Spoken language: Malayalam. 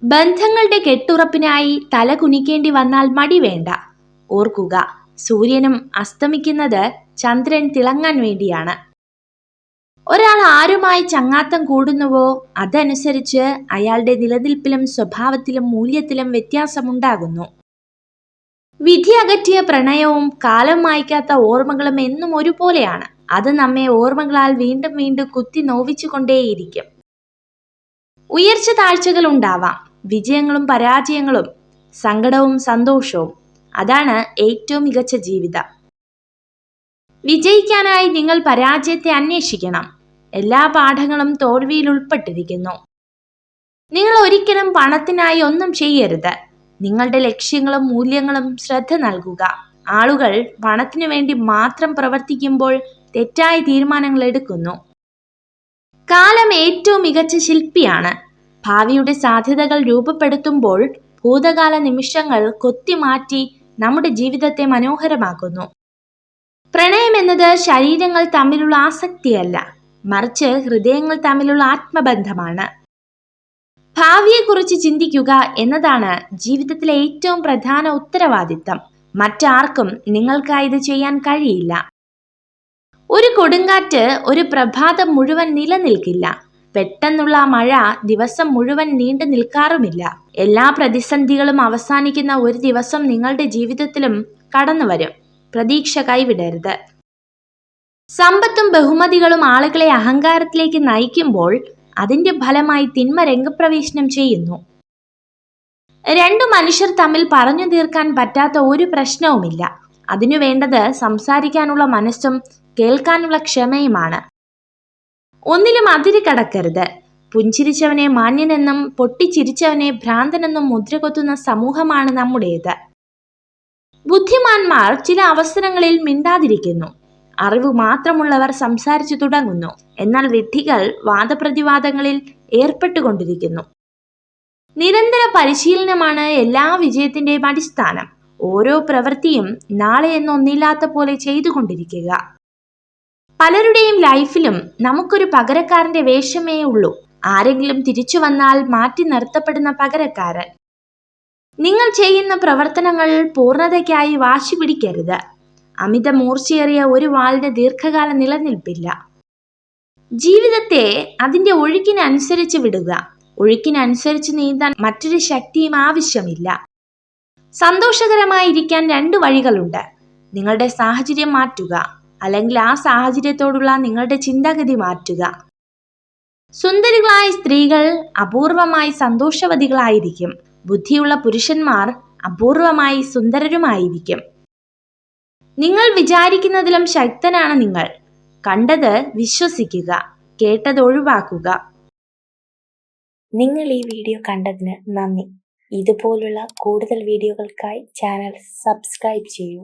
ബന്ധങ്ങളുടെ കെട്ടുറപ്പിനായി തല കുനിക്കേണ്ടി വന്നാൽ മടി വേണ്ട. ഓർക്കുക, സൂര്യനും അസ്തമിക്കുന്നത് ചന്ദ്രൻ തിളങ്ങാൻ വേണ്ടിയാണ്. ഒരാൾ ആരുമായി ചങ്ങാത്തം കൂടുന്നുവോ അതനുസരിച്ച് അയാളുടെ നിലനിൽപ്പിലും സ്വഭാവത്തിലും മൂല്യത്തിലും വ്യത്യാസമുണ്ടാകുന്നു. വിധി അകറ്റിയ പ്രണയവും കാലം മായ്ക്കാത്ത ഓർമ്മകളും എന്നും ഒരുപോലെയാണ്. അത് നമ്മെ ഓർമ്മകളാൽ വീണ്ടും വീണ്ടും കുത്തി നോവിച്ചുകൊണ്ടേയിരിക്കും. ഉയർച്ച താഴ്ചകൾ ഉണ്ടാവാം, വിജയങ്ങളും പരാജയങ്ങളും, സങ്കടവും സന്തോഷവും. അതാണ് ഏറ്റവും മികച്ച ജീവിതം. വിജയിക്കാനായി നിങ്ങൾ പരാജയത്തെ അന്വേഷിക്കണം. എല്ലാ പാഠങ്ങളും തോൽവിയിൽ ഉൾപ്പെട്ടിരിക്കുന്നു. നിങ്ങൾ ഒരിക്കലും പണത്തിനായി ഒന്നും ചെയ്യരുത്. നിങ്ങളുടെ ലക്ഷ്യങ്ങളും മൂല്യങ്ങളും ശ്രദ്ധ നൽകുക. ആളുകൾ പണത്തിനു വേണ്ടി മാത്രം പ്രവർത്തിക്കുമ്പോൾ തെറ്റായ തീരുമാനങ്ങൾ എടുക്കുന്നു. കാലം ഏറ്റവും മികച്ച ശില്പിയാണ്. ഭാവിയുടെ സാധ്യതകൾ രൂപപ്പെടുത്തുമ്പോൾ ഭൂതകാല നിമിഷങ്ങൾ കൊത്തിമാറ്റി നമ്മുടെ ജീവിതത്തെ മനോഹരമാക്കുന്നു. പ്രണയം എന്നത് ശരീരങ്ങൾ തമ്മിലുള്ള ആസക്തിയല്ല, മറിച്ച് ഹൃദയങ്ങൾ തമ്മിലുള്ള ആത്മബന്ധമാണ്. ഭാവിയെക്കുറിച്ച് ചിന്തിക്കുക എന്നതാണ് ജീവിതത്തിലെ ഏറ്റവും പ്രധാന ഉത്തരവാദിത്തം. മറ്റാർക്കും നിങ്ങൾക്കായി ഇത് ചെയ്യാൻ കഴിയില്ല. ഒരു കൊടുങ്കാറ്റ് ഒരു പ്രഭാതം മുഴുവൻ നിലനിൽക്കില്ല. പെട്ടെന്നുള്ള മഴ ദിവസം മുഴുവൻ നീണ്ടു നിൽക്കാറുമില്ല. എല്ലാ പ്രതിസന്ധികളും അവസാനിക്കുന്ന ഒരു ദിവസം നിങ്ങളുടെ ജീവിതത്തിലും കടന്നു വരും. പ്രതീക്ഷ കൈവിടരുത്. സമ്പത്തും ബഹുമതികളും ആളുകളെ അഹങ്കാരത്തിലേക്ക് നയിക്കുമ്പോൾ അതിന്റെ ഫലമായി തിന്മ രംഗപ്രവേശനം ചെയ്യുന്നു. രണ്ടു മനുഷ്യർ തമ്മിൽ പറഞ്ഞു തീർക്കാൻ പറ്റാത്ത ഒരു പ്രശ്നവുമില്ല. അതിനു വേണ്ടത് സംസാരിക്കാനുള്ള മനസ്സും കേൾക്കാനുള്ള ക്ഷമയുമാണ്. ഒന്നിലും അതിര് കടക്കരുത്. പുഞ്ചിരിച്ചവനെ മാന്യനെന്നും പൊട്ടിച്ചിരിച്ചവനെ ഭ്രാന്തനെന്നും മുദ്രകൊത്തുന്ന സമൂഹമാണ് നമ്മുടേത്. ബുദ്ധിമാന്മാർ ചില അവസരങ്ങളിൽ മിണ്ടാതിരിക്കുന്നു. അറിവ് മാത്രമുള്ളവർ സംസാരിച്ചു തുടങ്ങുന്നു. എന്നാൽ വിഡ്ഢികൾ വാദപ്രതിവാദങ്ങളിൽ ഏർപ്പെട്ടുകൊണ്ടിരിക്കുന്നു. നിരന്തര പരിശീലനമാണ് എല്ലാ വിജയത്തിന്റെയും അടിസ്ഥാനം. ഓരോ പ്രവൃത്തിയും നാളെ എന്നൊന്നില്ലാത്ത പോലെ ചെയ്തുകൊണ്ടിരിക്കുക. പലരുടെയും ലൈഫിലും നമുക്കൊരു പകരക്കാരന്റെ വേഷമേ ഉള്ളൂ. ആരെങ്കിലും തിരിച്ചു വന്നാൽ മാറ്റി നിർത്തപ്പെടുന്ന പകരക്കാരൻ. നിങ്ങൾ ചെയ്യുന്ന പ്രവർത്തനങ്ങൾ പൂർണ്ണതയ്ക്കായി വാശി പിടിക്കരുത്. അമിത മൂർച്ചയേറിയ ഒരു വാളിന് ദീർഘകാല നിലനിൽപ്പില്ല. ജീവിതത്തെ അതിന്റെ ഒഴുക്കിനനുസരിച്ച് വിടുക. ഒഴുക്കിനനുസരിച്ച് നീന്താൻ മറ്റൊരു ശക്തിയും ആവശ്യമില്ല. സന്തോഷകരമായിരിക്കാൻ 2 വഴികളുണ്ട്. നിങ്ങളുടെ സാഹചര്യം മാറ്റുക, അല്ലെങ്കിൽ ആ സാഹചര്യത്തോടുള്ള നിങ്ങളുടെ ചിന്താഗതി മാറ്റുക. സുന്ദരികളായ സ്ത്രീകൾ അപൂർവമായി സന്തോഷവതികളായിരിക്കും. ബുദ്ധിയുള്ള പുരുഷന്മാർ അപൂർവമായി സുന്ദരരുമായിരിക്കും. നിങ്ങൾ വിചാരിക്കുന്നതിലും ശക്തനാണ് നിങ്ങൾ. കണ്ടത് വിശ്വസിക്കുക, കേട്ടത് ഒഴിവാക്കുക. നിങ്ങൾ ഈ വീഡിയോ കണ്ടതിന് നന്ദി. ഇതുപോലുള്ള കൂടുതൽ വീഡിയോകൾക്കായി ചാനൽ സബ്സ്ക്രൈബ് ചെയ്യൂ.